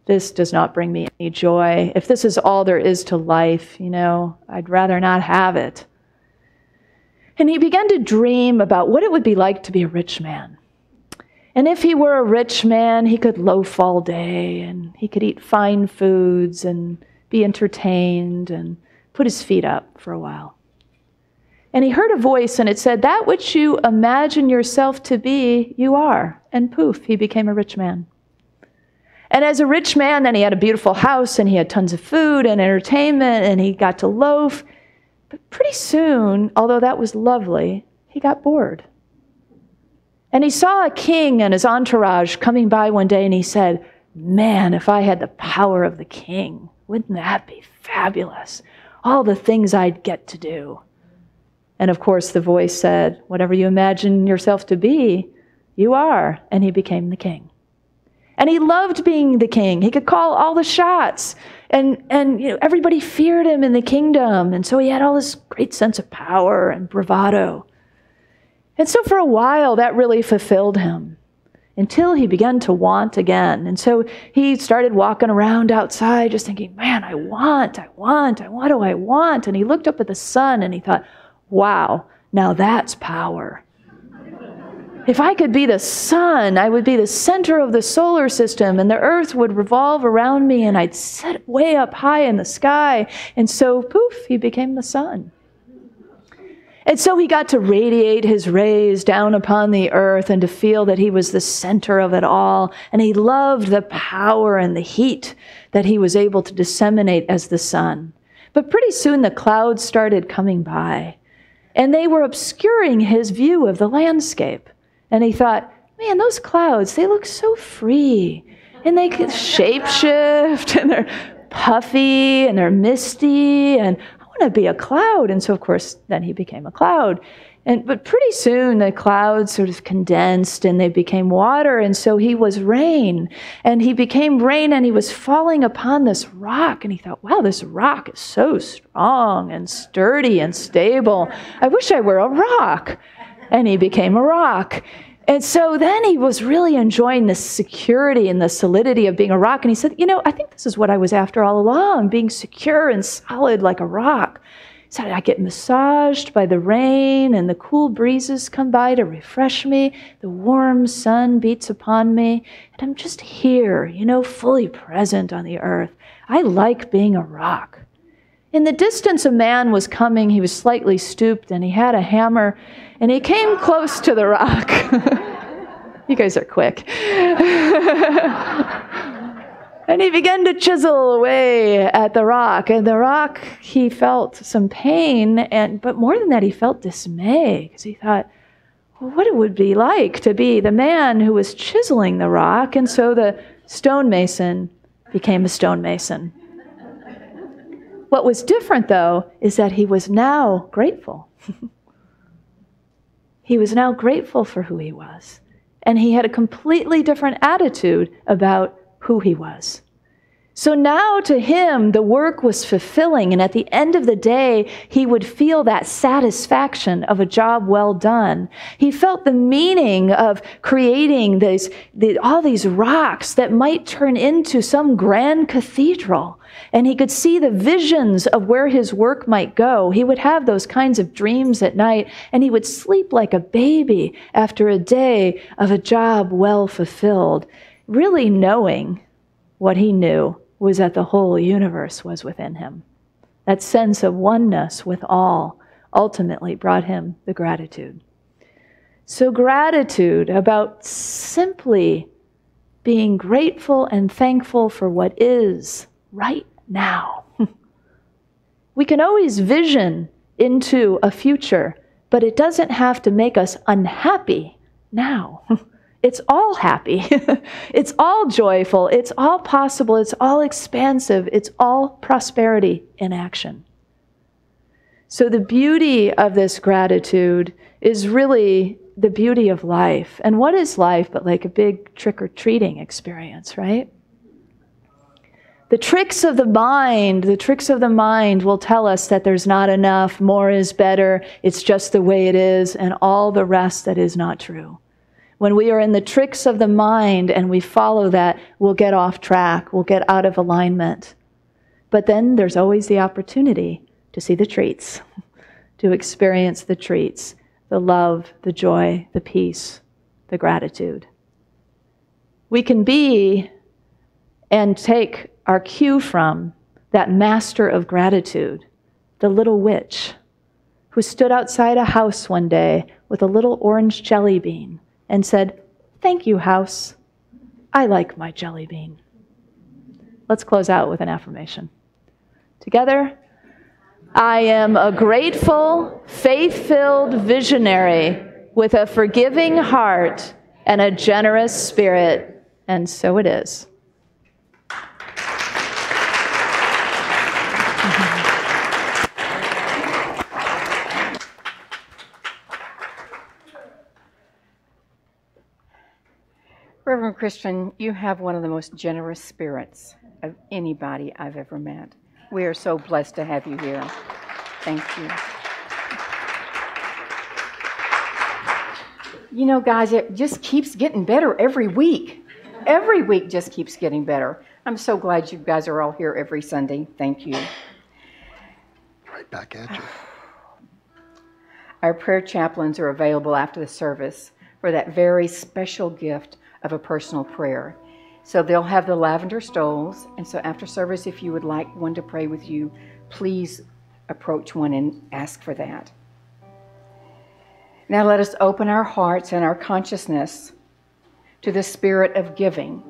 [SPEAKER 10] This does not bring me any joy. If this is all there is to life, I'd rather not have it. And he began to dream about what it would be like to be a rich man. And if he were a rich man, he could loaf all day and he could eat fine foods and be entertained and put his feet up for a while. And he heard a voice and it said, that which you imagine yourself to be, you are. And poof, he became a rich man. And as a rich man, then he had a beautiful house and he had tons of food and entertainment and he got to loaf. But pretty soon, although that was lovely, he got bored. And he saw a king and his entourage coming by one day and he said, man, if I had the power of the king, wouldn't that be fabulous? All the things I'd get to do. And of course, the voice said, whatever you imagine yourself to be, you are. And he became the king. And he loved being the king. He could call all the shots. And everybody feared him in the kingdom. And so he had all this great sense of power and bravado. And so for a while, that really fulfilled him until he began to want again. And so he started walking around outside just thinking, man, I want. What do I want? And he looked up at the sun and he thought, wow, now that's power. If I could be the sun, I would be the center of the solar system and the earth would revolve around me and I'd sit way up high in the sky. And so, poof, he became the sun. And so he got to radiate his rays down upon the earth and to feel that he was the center of it all. And he loved the power and the heat that he was able to disseminate as the sun. But pretty soon the clouds started coming by and they were obscuring his view of the landscape. And he thought, man, those clouds, they look so free. And they can shapeshift, and they're puffy, and they're misty, and I want to be a cloud. And so, of course, then he became a cloud. But pretty soon, the clouds sort of condensed, and they became water, and so he was rain. And he became rain, and he was falling upon this rock. And he thought, wow, this rock is so strong and sturdy and stable. I wish I were a rock. And he became a rock. And so then he was really enjoying the security and the solidity of being a rock. And he said, I think this is what I was after all along, being secure and solid like a rock. He said, I get massaged by the rain and the cool breezes come by to refresh me. The warm sun beats upon me. And I'm just here, fully present on the earth. I like being a rock. In the distance, a man was coming. He was slightly stooped, and he had a hammer, and he came close to the rock. You guys are quick. And he began to chisel away at the rock. And the rock, he felt some pain, but more than that, he felt dismay, because he thought, well, what it would be like to be the man who was chiseling the rock. And so the stonemason became a stonemason. What was different, though, is that he was now grateful. He was now grateful for who he was. And he had a completely different attitude about who he was. So now to him, the work was fulfilling, and at the end of the day, he would feel that satisfaction of a job well done. He felt the meaning of creating all these rocks that might turn into some grand cathedral, and he could see the visions of where his work might go. He would have those kinds of dreams at night, and he would sleep like a baby after a day of a job well fulfilled, really knowing what he knew was that the whole universe was within him. That sense of oneness with all ultimately brought him the gratitude. So gratitude, about simply being grateful and thankful for what is right now. We can always vision into a future, but it doesn't have to make us unhappy now. It's all happy. It's all joyful. It's all possible. It's all expansive. It's all prosperity in action. So the beauty of this gratitude is really the beauty of life. And what is life but like a big trick-or-treating experience, right? The tricks of the mind will tell us that there's not enough, more is better, it's just the way it is, and all the rest that is not true. When we are in the tricks of the mind and we follow that, we'll get off track, we'll get out of alignment. But then there's always the opportunity to see the treats, to experience the treats, the love, the joy, the peace, the gratitude. We can be and take our cue from that master of gratitude, the little witch, who stood outside a house one day with a little orange jelly bean and said, "Thank you, house. I like my jelly bean." Let's close out with an affirmation. Together, I am a grateful, faith-filled visionary with a forgiving heart and a generous spirit, and so it is.
[SPEAKER 6] Reverend Christian, you have one of the most generous spirits of anybody I've ever met. We are so blessed to have you here. Thank you. You know, guys, it just keeps getting better every week. Every week just keeps getting better. I'm so glad you guys are all here every Sunday. Thank you.
[SPEAKER 3] Right back at you.
[SPEAKER 6] Our prayer chaplains are available after the service for that very special gift of a personal prayer. So they'll have the lavender stoles, and so after service, if you would like one to pray with you, please approach one and ask for that. Now let us open our hearts and our consciousness to the spirit of giving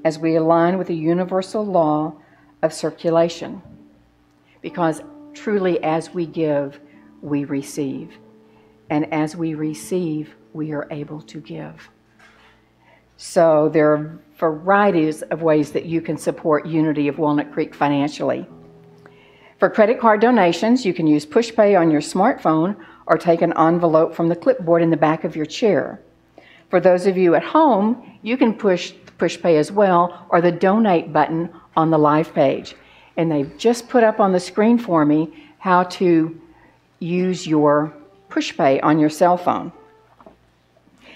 [SPEAKER 6] as we align with the universal law of circulation. Because truly as we give, we receive. And as we receive, we are able to give. So there are varieties of ways that you can support Unity of Walnut Creek financially. For credit card donations, you can use PushPay on your smartphone or take an envelope from the clipboard in the back of your chair. For those of you at home, you can push PushPay as well, or the donate button on the live page. And they've just put up on the screen for me how to use your PushPay on your cell phone.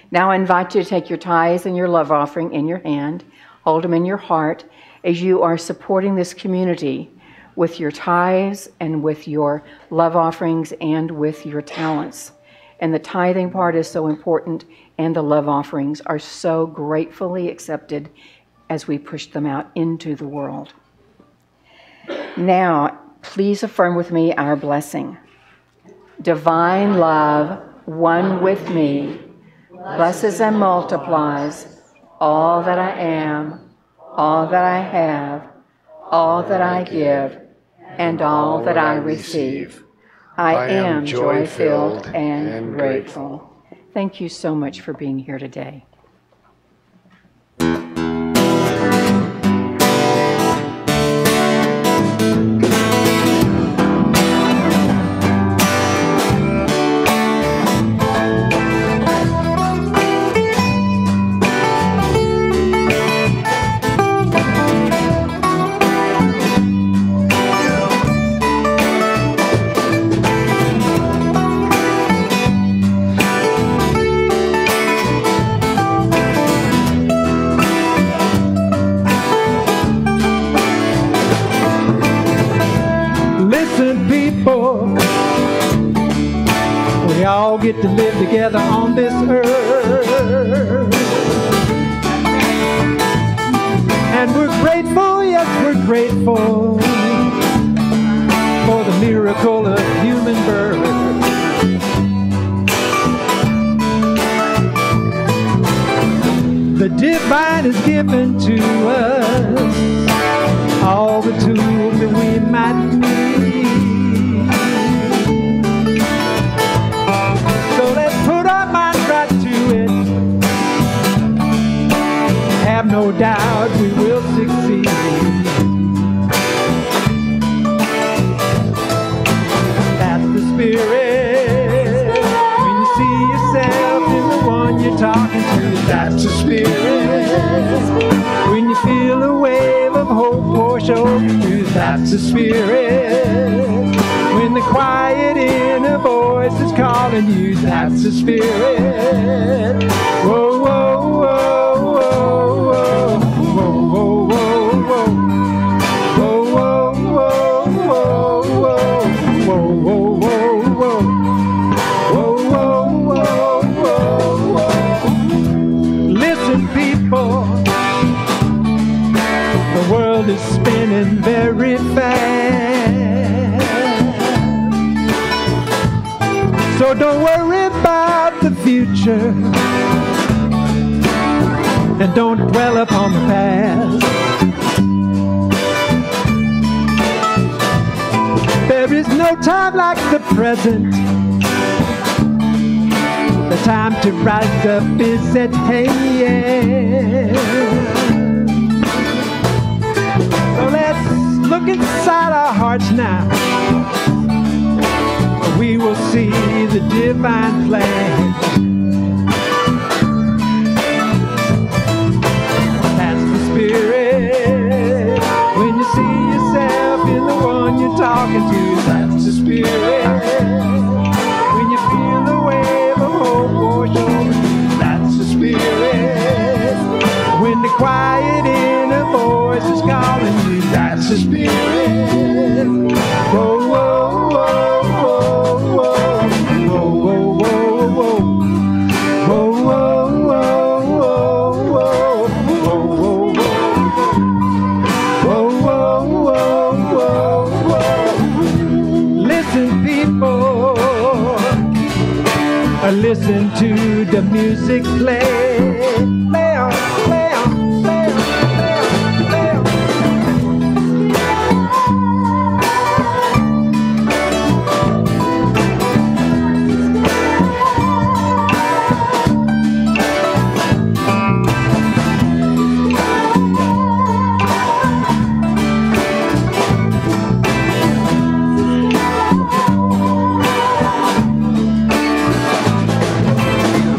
[SPEAKER 6] Now I invite you to take your tithes and your love offering in your hand, hold them in your heart as you are supporting this community with your tithes and with your love offerings and with your talents. And the tithing part is so important, and the love offerings are so gratefully accepted as we push them out into the world. Now, please affirm with me our blessing. Divine love, one with me, blesses and multiplies all that I am, all that I have, all that I give, and all that I receive. I am joy-filled and grateful. Thank you so much for being here today.
[SPEAKER 7] all get to live together on this earth. And we're grateful, yes, we're grateful for the miracle of human birth. The divine is given to us all the tools that we might need. So let's put our minds right to it. Have no doubt we will succeed. That's the spirit. When you see yourself in the one you're talking to, that's the spirit. When you feel a wave of hope wash over you, that's the spirit. When the quiet inner voice is calling you, that's the spirit. Whoa, whoa, whoa, whoa, whoa, whoa, whoa, whoa, whoa. Whoa, whoa, whoa, whoa, whoa, whoa, whoa, whoa. Whoa, whoa, whoa, whoa, whoa. Listen, people, the world is spinning very fast. So don't worry about the future, and don't dwell upon the past. There is no time like the present. The time to rise up is at hand. So let's look inside our hearts now. We will see the divine plan. That's the spirit. When you see yourself in the one you're talking to, that's the spirit. When you feel the wave of hope wash over you, that's the spirit. When the quiet inner voice is calling you, that's the spirit. Whoa, whoa, whoa, whoa, whoa, whoa, whoa, whoa, whoa, whoa, whoa, whoa, whoa. Listen, people, listen to the music play. Play on, play on, play on, play on, play on.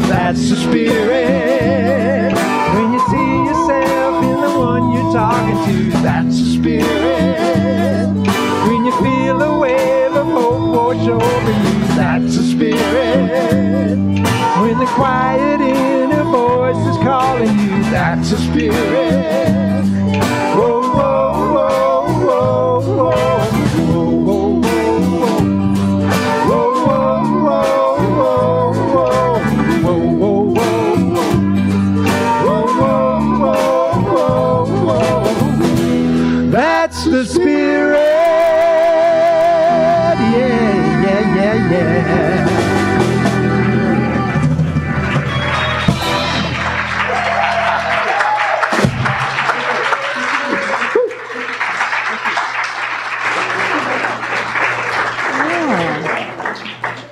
[SPEAKER 7] That's the spirit. When you see yourself in the one you're talking to, that's the spirit. When you feel a wave of hope wash over you, that's the spirit. When the quiet inner voice is calling you, that's the spirit. Whoa, whoa, whoa, whoa, whoa, whoa, whoa, whoa, whoa. Whoa, whoa, whoa, whoa, whoa, whoa, whoa. That's the spirit. Yeah, yeah, yeah, yeah.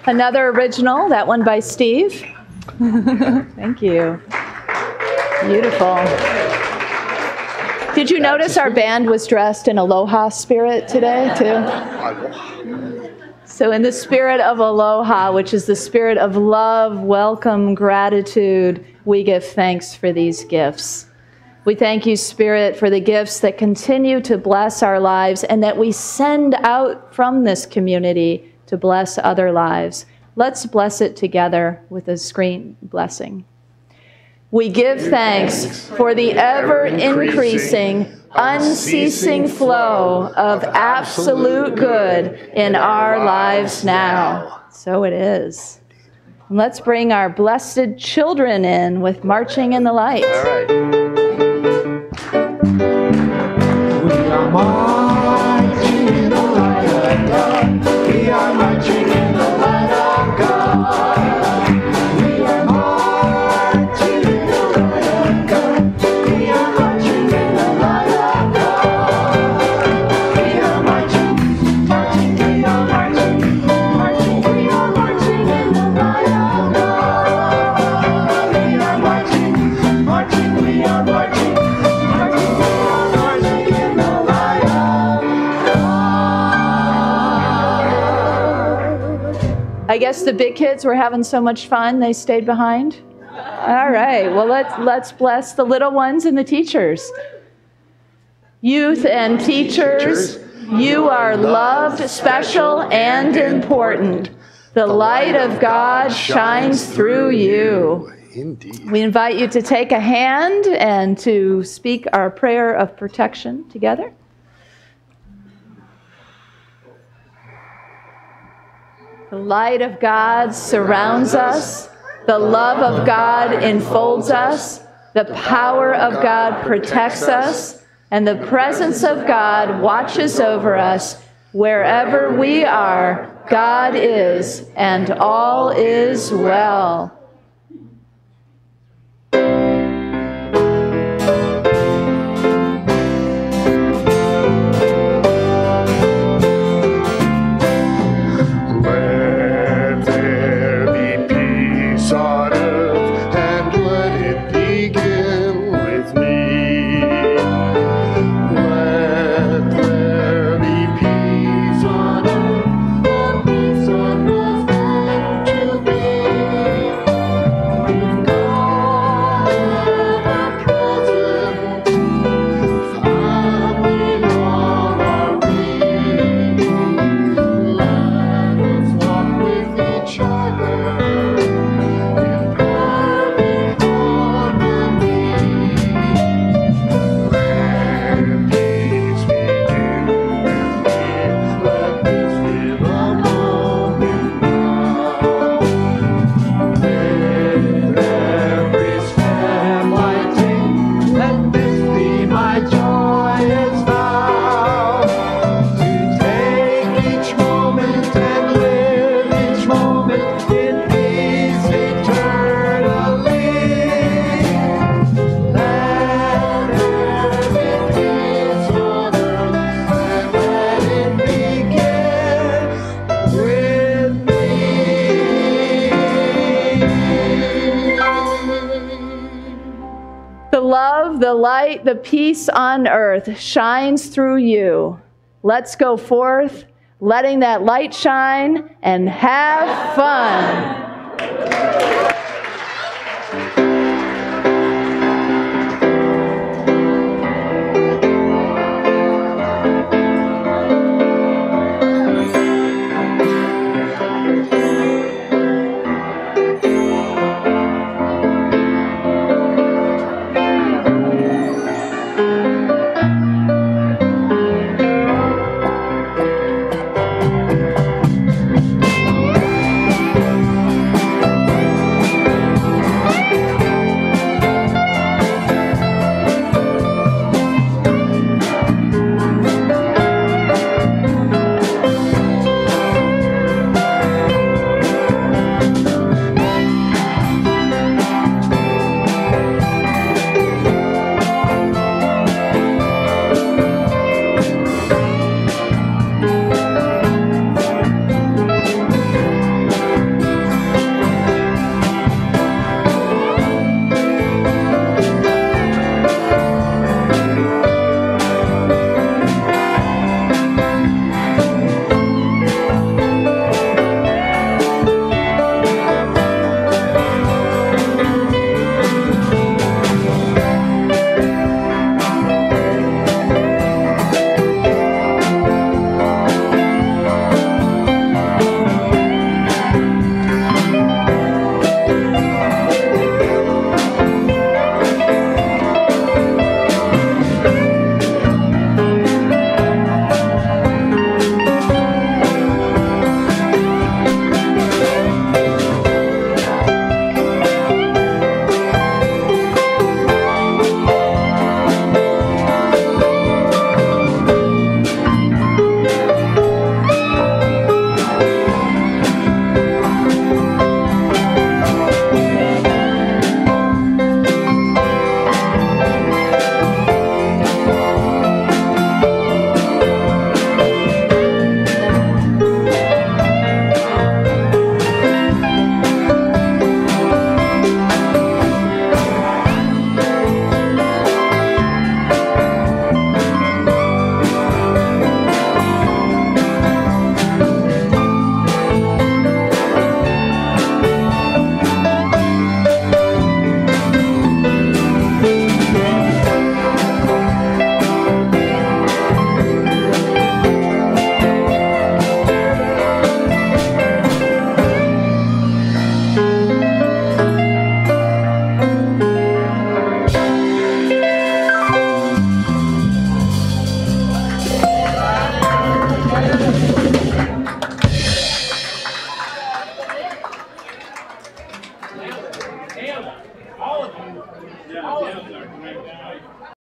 [SPEAKER 10] Another original, that one by Steve. Thank you. Beautiful. Did you notice our band was dressed in aloha spirit today, too? So in the spirit of aloha, which is the spirit of love, welcome, gratitude, we give thanks for these gifts. We thank you, Spirit, for the gifts that continue to bless our lives and that we send out from this community to bless other lives. Let's bless it together with a screen blessing. We give thanks for the ever-increasing, unceasing flow of absolute good in our lives now. So it is. Let's bring our blessed children in with Marching in the Light.
[SPEAKER 3] All right.
[SPEAKER 7] We are marching in the light of God. We are marching in the light of God. We are marching in the light of God. We are marching in the light of God. We are marching, marching, we are marching, marching, we are marching in the light of God. We are marching, marching, we are marching, marching, we are marching in the light of God.
[SPEAKER 10] I guess the big kids were having so much fun, they stayed behind. All right, well, let's bless the little ones and the teachers. Youth and teachers, you are loved, special, and important. The light of God shines through you.
[SPEAKER 3] Indeed.
[SPEAKER 10] We invite you to take a hand and to speak our prayer of protection together. The light of God surrounds us. The love of God enfolds us. The power of God protects us. And the presence of God watches over us. Wherever we are, God is, and all is well.
[SPEAKER 3] Let there be peace on earth, and let it begin with me. Let there be peace on earth, and peace on earth and to be. With God ever present, family all are we. Let us walk with each other in perfect harmony. Let peace begin with me. Let this be the moment now. With every step I take, let this be my joyous vow. To take each moment and live each moment in peace eternally. Let there be peace on earth, and let it begin with me.
[SPEAKER 10] The love, the light, the peace on earth shines through you. Let's go forth, letting that light shine and have fun.